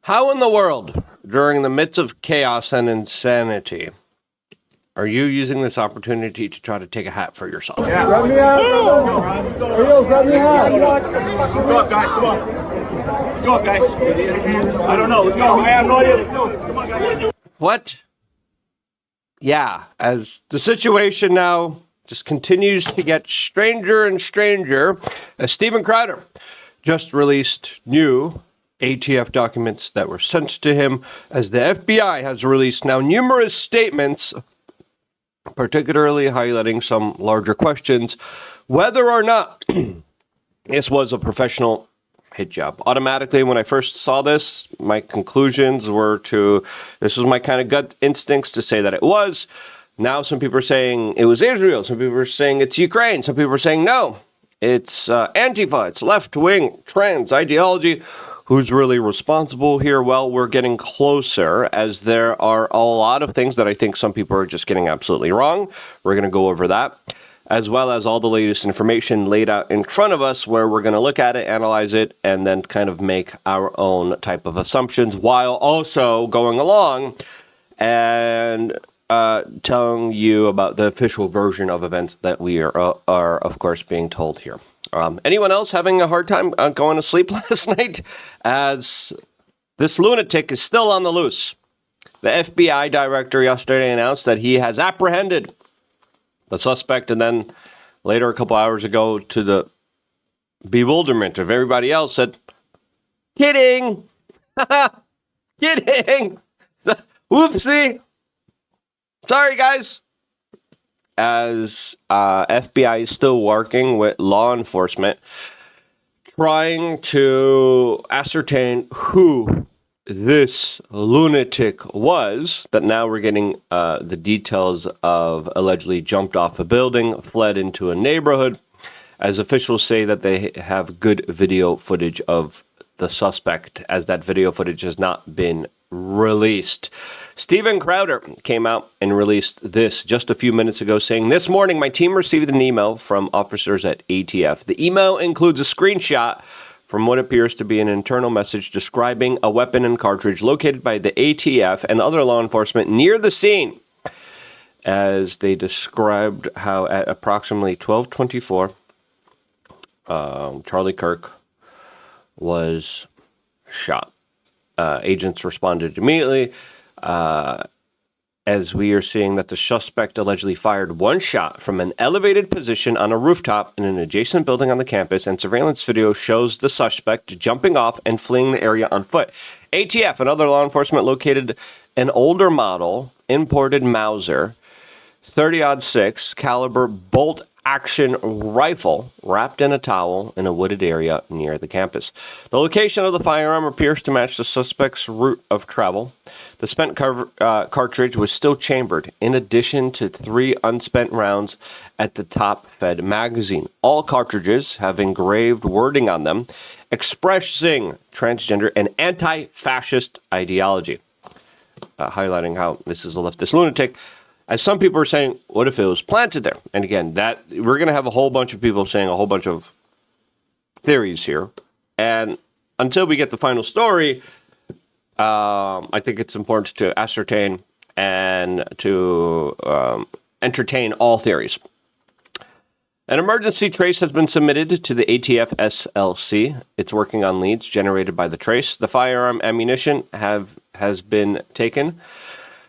How in the world, during the midst of chaos and insanity, are you using this opportunity to try to take a hat for yourself? Yeah. Grab me out. Grab me out. Let's go up, guys. Come on. Let's go up, guys. I don't know. Let's go. I have no idea. Let's go. Come on, guys. What? Yeah, as the situation now just continues to get stranger and stranger, as Steven Crowder just released new ATF documents that were sent to him, as the FBI has released now numerous statements, particularly highlighting some larger questions, whether or not this was a professional hit job. Automatically, when I first saw this, my conclusions were this was my kind of gut instincts to say that it was. Now some people are saying it was Israel. Some people are saying it's Ukraine. Some people are saying no, it's Antifa. It's left-wing trans ideology. Who's really responsible here? Well, we're getting closer, as there are a lot of things that I think some people are just getting absolutely wrong. We're going to go over that, as well as all the latest information laid out in front of us, where we're going to look at it, analyze it, and then kind of make our own type of assumptions, while also going along and telling you about the official version of events that we are of course, being told here. Anyone else having a hard time going to sleep last night, as this lunatic is still on the loose? The FBI director yesterday announced that he has apprehended the suspect, and then later, a couple hours ago, to the bewilderment of everybody else, said, kidding, kidding, whoopsie, sorry guys. As FBI is still working with law enforcement, trying to ascertain who this lunatic was, that now we're getting the details of allegedly jumped off a building, fled into a neighborhood, as officials say that they have good video footage of the suspect, as that video footage has not been released. Steven Crowder came out and released this just a few minutes ago, saying, "This morning, my team received an email from officers at ATF. The email includes a screenshot from what appears to be an internal message describing a weapon and cartridge located by the ATF and other law enforcement near the scene, as they described how at approximately 12:24, Charlie Kirk was shot. Agents responded immediately, as we are seeing that the suspect allegedly fired one shot from an elevated position on a rooftop in an adjacent building on the campus, and surveillance video shows the suspect jumping off and fleeing the area on foot. ATF and other law enforcement located an older model imported Mauser 30-06 caliber bolt action rifle wrapped in a towel in a wooded area near the campus. The location of the firearm appears to match the suspect's route of travel. The spent cartridge was still chambered, in addition to 3 unspent rounds at the top-fed magazine. All cartridges have engraved wording on them expressing transgender and anti-fascist ideology, highlighting how this is a leftist lunatic. As some people are saying, what if it was planted there? And again, that we're going to have a whole bunch of people saying a whole bunch of theories here. And until we get the final story, I think it's important to ascertain and to entertain all theories. An emergency trace has been submitted to the ATF SLC. It's working on leads generated by the trace. The firearm ammunition has been taken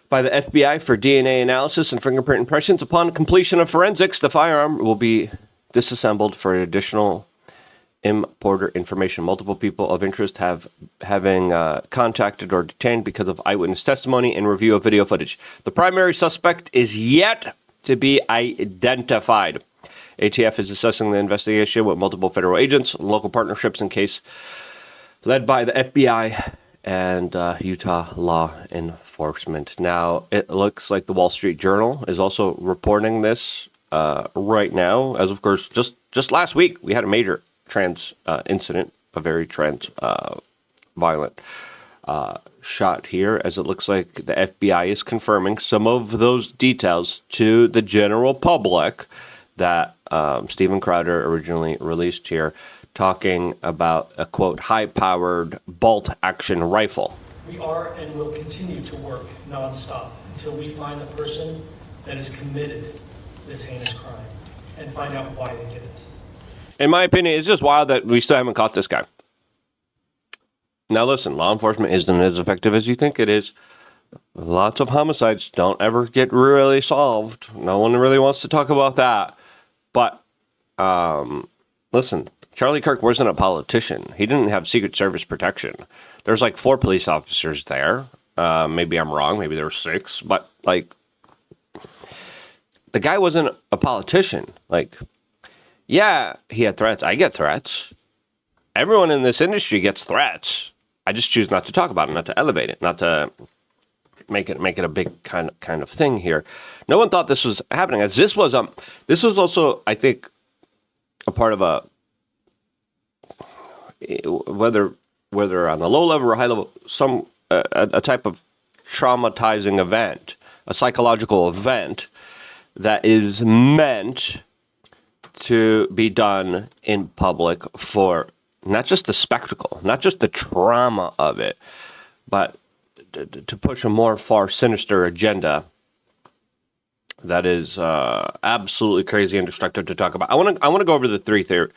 by the FBI for DNA analysis and fingerprint impressions. Upon completion of forensics, the firearm will be disassembled for additional importer information. Multiple people of interest having contacted or detained because of eyewitness testimony and review of video footage. The primary suspect is yet to be identified. ATF is assessing the investigation with multiple federal agents, local partnerships in case led by the FBI and Utah law enforcement. Now, it looks like the Wall Street Journal is also reporting this right now, as of course, just last week, we had a major trans incident, a very trans violent shot here, as it looks like the FBI is confirming some of those details to the general public that Steven Crowder originally released here, talking about a, quote, high-powered bolt-action rifle. We are and will continue to work nonstop until we find the person that has committed this heinous crime and find out why they did it. In my opinion, it's just wild that we still haven't caught this guy. Now listen, law enforcement isn't as effective as you think it is. Lots of homicides don't ever get really solved. No one really wants to talk about that. But, listen, Charlie Kirk wasn't a politician. He didn't have Secret Service protection. There's like 4 police officers there. Maybe I'm wrong. Maybe there were 6. But, like, the guy wasn't a politician. Like, yeah, he had threats. I get threats. Everyone in this industry gets threats. I just choose not to talk about it, not to elevate it, not to make it a big kind of thing here. No one thought this was happening. As this was also, I think, a part of whether on a low level or high level, a type of traumatizing event, a psychological event that is meant to be done in public for not just the spectacle, not just the trauma of it, but to push a more far sinister agenda that is absolutely crazy and destructive to talk about. I want to go over the 3 theories.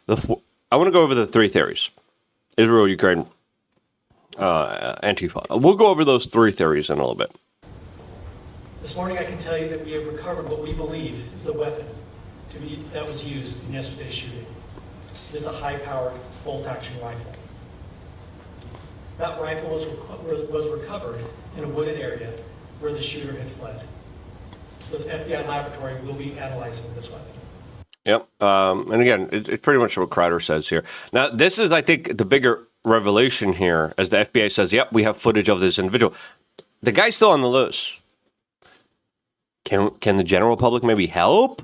I want to go over the 3 theories: Israel, Ukraine, Antifa. We'll go over those 3 theories in a little bit. This morning I can tell you that we have recovered what we believe is the weapon that was used in yesterday's shooting. It is a high-powered bolt-action rifle. That rifle was recovered in a wooded area where the shooter had fled. So the FBI laboratory will be analyzing this weapon. Yep. And again, it's pretty much what Crider says here. Now, this is, I think, the bigger revelation here, as the FBI says, yep, we have footage of this individual. The guy's still on the loose. Can the general public maybe help?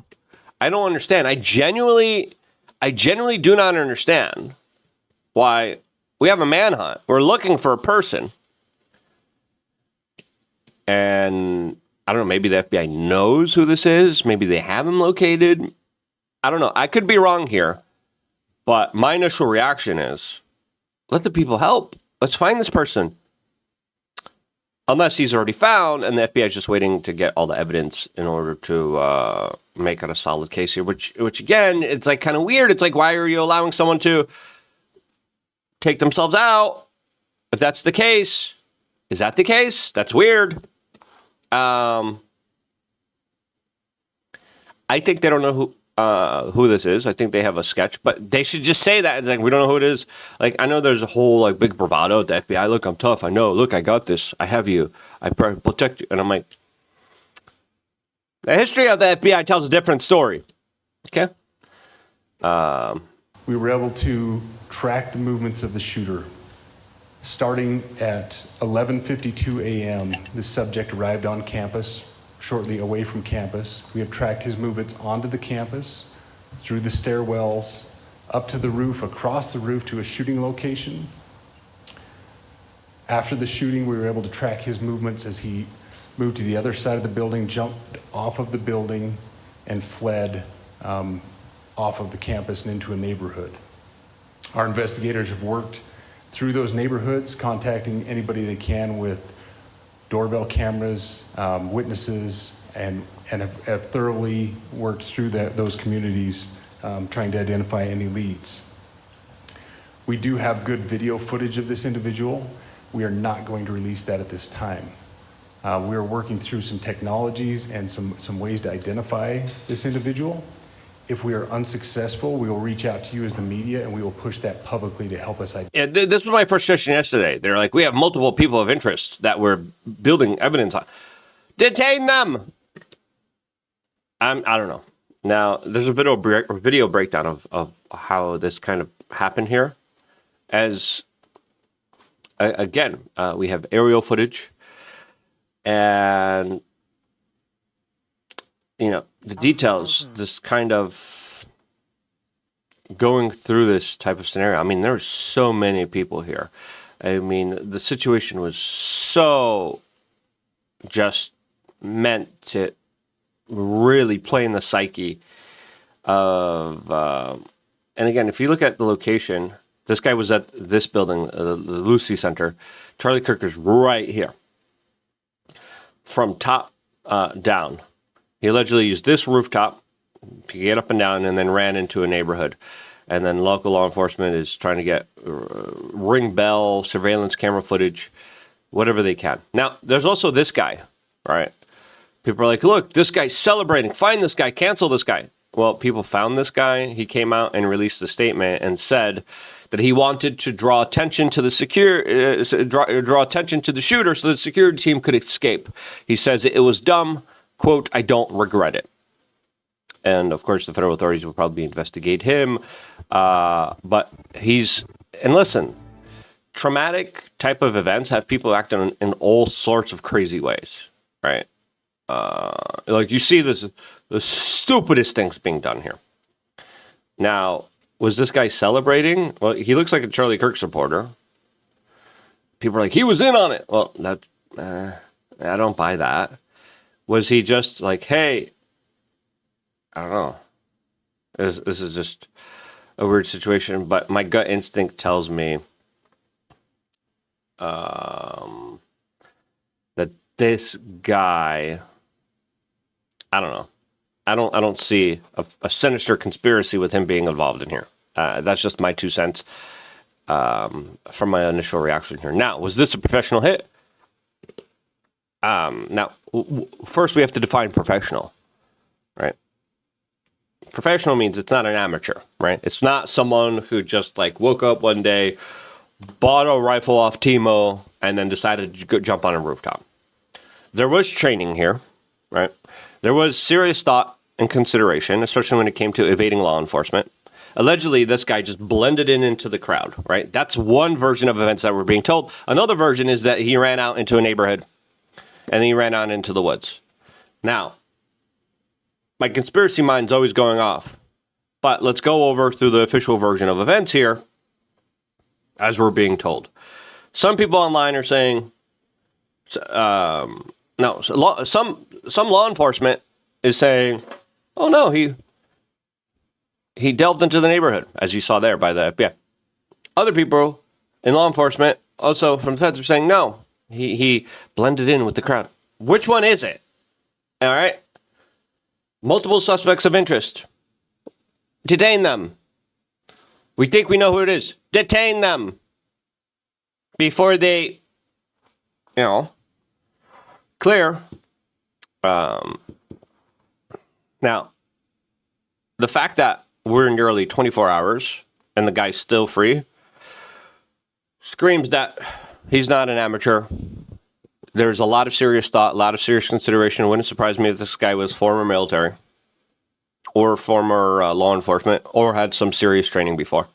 I don't understand. I genuinely do not understand why we have a manhunt. We're looking for a person. And I don't know, maybe the FBI knows who this is. Maybe they have him located. I don't know. I could be wrong here. But my initial reaction is, let the people help. Let's find this person. Unless he's already found and the FBI is just waiting to get all the evidence in order to make it a solid case here, which again, it's like kind of weird. It's like, why are you allowing someone to take themselves out? If that's the case, is that the case? That's weird. I think they don't know who this is. I think they have a sketch, but they should just say that. It's like, we don't know who it is. Like, I know there's a whole like big bravado at the FBI. Look, I'm tough. I know. Look, I got this. I have you. I protect you. And I'm like, the history of the FBI tells a different story. Okay. We were able to track the movements of the shooter. Starting at 11:52 a.m., the subject arrived on campus, shortly away from campus. We have tracked his movements onto the campus, through the stairwells, up to the roof, across the roof to a shooting location. After the shooting, we were able to track his movements as he moved to the other side of the building, jumped off of the building, and fled off of the campus and into a neighborhood. Our investigators have worked through those neighborhoods, contacting anybody they can with doorbell cameras, witnesses, and have thoroughly worked through those communities, trying to identify any leads. We do have good video footage of this individual. We are not going to release that at this time. We are working through some technologies and some ways to identify this individual. If we are unsuccessful, we will reach out to you as the media and we will push that publicly to help us identify. Yeah, this was my first session yesterday. They're like, we have multiple people of interest that we're building evidence on. Detain them! I don't know. Now, there's a video breakdown of how this kind of happened here. As, again, we have aerial footage and, you know, the details, this kind of going through this type of scenario. I mean, there were so many people here. I mean, the situation was so just meant to really play in the psyche of, and again, if you look at the location, This guy was at this building, the Lucy Center. Charlie Kirk is right here. From top down. He allegedly used this rooftop to get up and down and then ran into a neighborhood. And then local law enforcement is trying to get ring bell, surveillance camera footage, whatever they can. Now, there's also this guy, right? People are like, look, this guy's celebrating. Find this guy. Cancel this guy. Well, people found this guy. He came out and released a statement and said that he wanted to draw attention to the draw attention to the shooter so the security team could escape. He says it was dumb. Quote, I don't regret it. And of course, the federal authorities will probably investigate him. But and listen, traumatic type of events have people acting in all sorts of crazy ways, right? Like you see the stupidest things being done here. Now, was this guy celebrating? Well, he looks like a Charlie Kirk supporter. People are like, he was in on it. Well, I don't buy that. Was he just like, hey, I don't know. This is just a weird situation, but my gut instinct tells me that this guy, I don't know. I don't see a sinister conspiracy with him being involved in here. That's just my 2 cents from my initial reaction here. Now, was this a professional hit? Now, first we have to define professional, right? Professional means it's not an amateur, right? It's not someone who just like woke up one day, bought a rifle off Timo, and then decided to go jump on a rooftop. There was training here, right? There was serious thought and consideration, especially when it came to evading law enforcement. Allegedly, this guy just blended into the crowd, right? That's one version of events that we're being told. Another version is that he ran out into a neighborhood and he ran out into the woods. Now, my conspiracy mind's always going off, but let's go over through the official version of events here as we're being told. Some people online are saying, some law enforcement is saying, oh no, he delved into the neighborhood, as you saw there by the FBI. Other people in law enforcement, also from the feds, are saying, no, he blended in with the crowd. Which one is it? All right. Multiple suspects of interest. Detain them. We think we know who it is. Detain them. Before they, clear. Now, the fact that we're nearly 24 hours and the guy's still free screams that he's not an amateur. There's a lot of serious thought, a lot of serious consideration. It wouldn't surprise me if this guy was former military or former law enforcement or had some serious training before.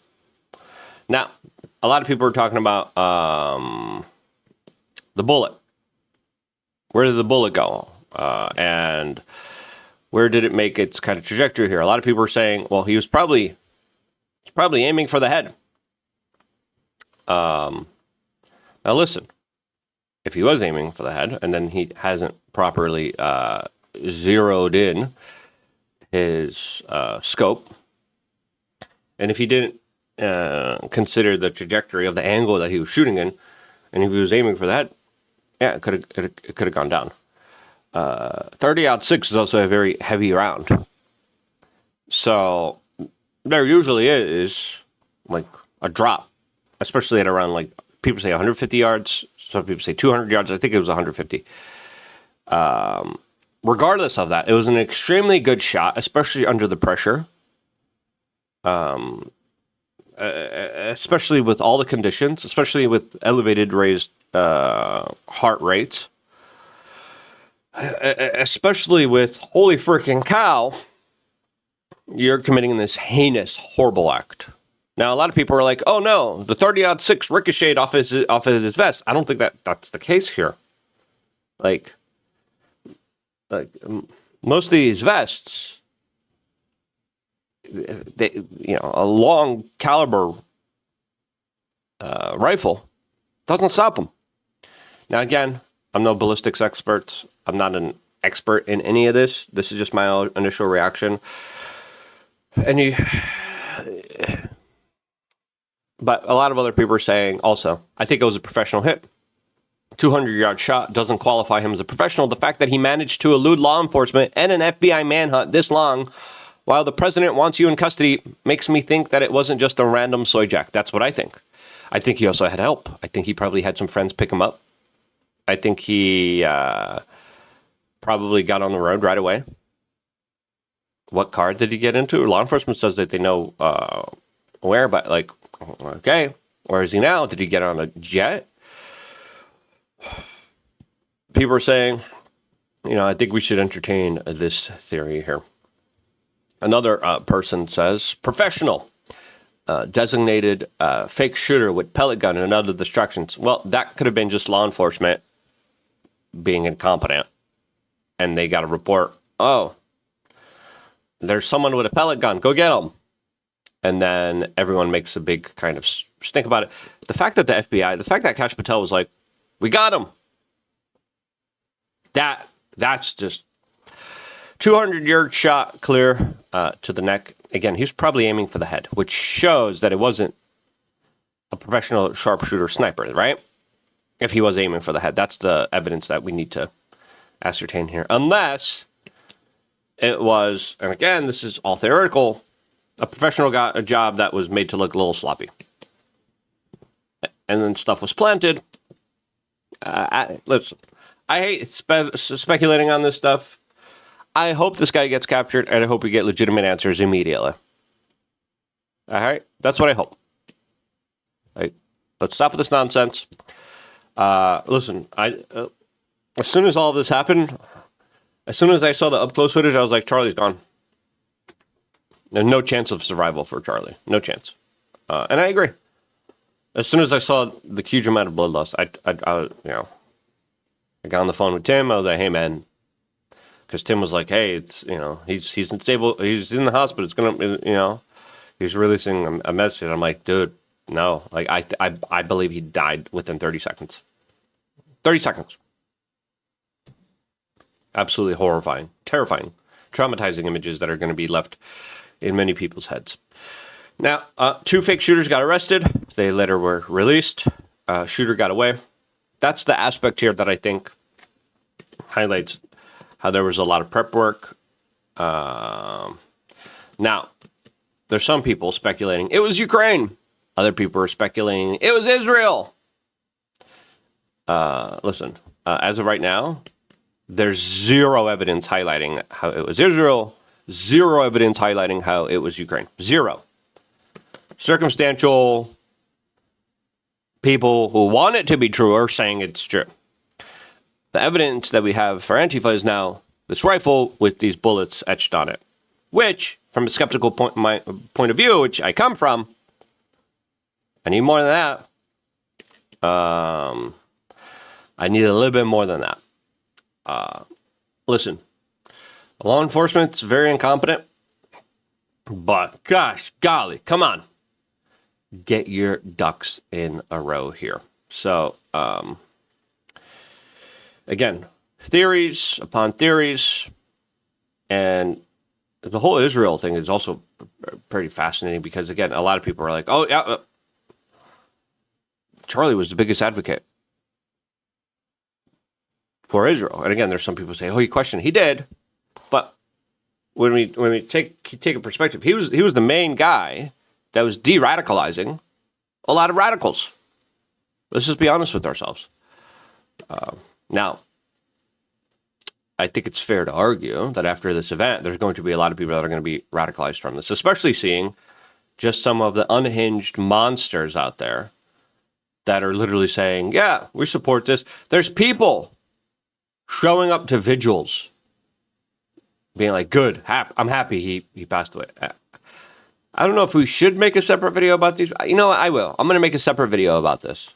Now, a lot of people are talking about the bullet. Where did the bullet go? And where did it make its kind of trajectory here? A lot of people are saying, well, he was probably aiming for the head. Now listen, if he was aiming for the head and then he hasn't properly zeroed in his scope, and if he didn't consider the trajectory of the angle that he was shooting in, and if he was aiming for the head, yeah, it could have gone down. 30-06 is also a very heavy round. So there usually is like a drop, especially at around, like, people say 150 yards. Some people say 200 yards. I think it was 150. Regardless of that, it was an extremely good shot, especially under the pressure. Especially with all the conditions, especially with elevated raised heart rates. Especially with, holy freaking cow, you're committing this heinous, horrible act. Now, a lot of people are like, oh no, the 30-06 ricocheted off his vest. I don't think that's the case here. Like most of these vests, they, a long caliber rifle doesn't stop them. Now, again, I'm no ballistics expert. I'm not an expert in any of this. This is just my initial reaction. And But a lot of other people are saying also, I think it was a professional hit. 200-yard shot doesn't qualify him as a professional. The fact that he managed to elude law enforcement and an FBI manhunt this long while the president wants you in custody makes me think that it wasn't just a random soy jack. That's what I think. I think he also had help. I think he probably had some friends pick him up. I think he probably got on the road right away. What car did he get into? Law enforcement says that they know where, but like, okay, where is he now? Did he get on a jet? People are saying, I think we should entertain this theory here. Another person says, professional, designated fake shooter with pellet gun and other distractions. Well, that could have been just law enforcement being incompetent. And they got a report, oh, there's someone with a pellet gun, go get him. And then everyone makes a big kind of stink about it. The fact that the fact that Kash Patel was like, we got him. That's just 200-yard shot clear to the neck. Again, he was probably aiming for the head, which shows that it wasn't a professional sharpshooter sniper, right? If he was aiming for the head, that's the evidence that we need to ascertain here. Unless it was, and again, this is all theoretical, a professional got a job that was made to look a little sloppy. And then stuff was planted. Listen, I hate speculating on this stuff. I hope this guy gets captured, and I hope we get legitimate answers immediately. All right? That's what I hope. Let's stop with this nonsense. Listen, as soon as all of this happened, as soon as I saw the up-close footage, I was like, Charlie's gone. There's no chance of survival for Charlie. No chance. And I agree. As soon as I saw the huge amount of blood loss, I got on the phone with Tim. I was like, hey, man. Because Tim was like, hey, it's, he's unstable. He's in the hospital. It's going to, he's releasing a message. I'm like, dude, no. Like, I believe he died within 30 seconds. 30 seconds. Absolutely horrifying, terrifying, traumatizing images that are going to be left in many people's heads. Now, 2 fake shooters got arrested. They later were released. Shooter got away. That's the aspect here that I think highlights how there was a lot of prep work. Now, there's some people speculating it was Ukraine. Other people are speculating it was Israel. Listen, as of right now, there's zero evidence highlighting how it was Israel. Zero evidence highlighting how it was Ukraine. Zero. Circumstantial people who want it to be true are saying it's true. The evidence that we have for Antifa is now this rifle with these bullets etched on it, which, from a skeptical point of view, which I come from, I need more than that. I need a little bit more than that. Listen, law enforcement's very incompetent, but gosh, golly, come on. Get your ducks in a row here. So, again, theories upon theories, and the whole Israel thing is also pretty fascinating because, again, a lot of people are like, oh, yeah, Charlie was the biggest advocate for Israel. And again, there's some people say, oh, he questioned. He did. But when we take a perspective, he was the main guy that was de-radicalizing a lot of radicals. Let's just be honest with ourselves. Now, I think it's fair to argue that after this event, there's going to be a lot of people that are going to be radicalized from this, especially seeing just some of the unhinged monsters out there that are literally saying, yeah, we support this. There's people showing up to vigils being like, good, I'm happy he passed away. I don't know if we should make a separate video about these. You know what? I will. I'm going to make a separate video about this.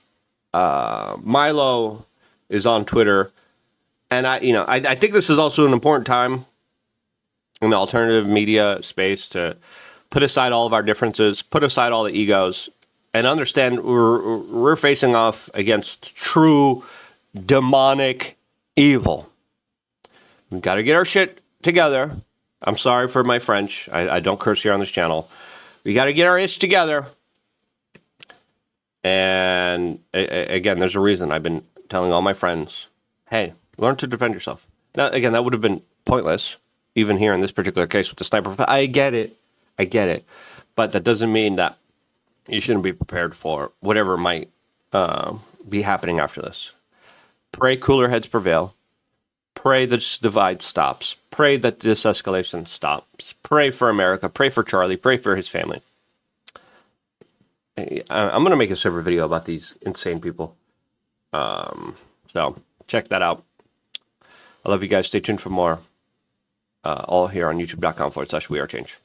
Milo is on Twitter. And I think this is also an important time in the alternative media space to put aside all of our differences, put aside all the egos, and understand we're facing off against true demonic evil. We've got to get our shit together. I'm sorry for my French. I don't curse here on this channel. We got to get our ish together. And again, there's a reason I've been telling all my friends, hey, learn to defend yourself. Now, again, that would have been pointless, even here in this particular case with the sniper. I get it. But that doesn't mean that you shouldn't be prepared for whatever might be happening after this. Pray cooler heads prevail. Pray this divide stops. Pray that this escalation stops. Pray for America. Pray for Charlie. Pray for his family. I'm going to make a separate video about these insane people. So check that out. I love you guys. Stay tuned for more. All here on youtube.com/wearechange.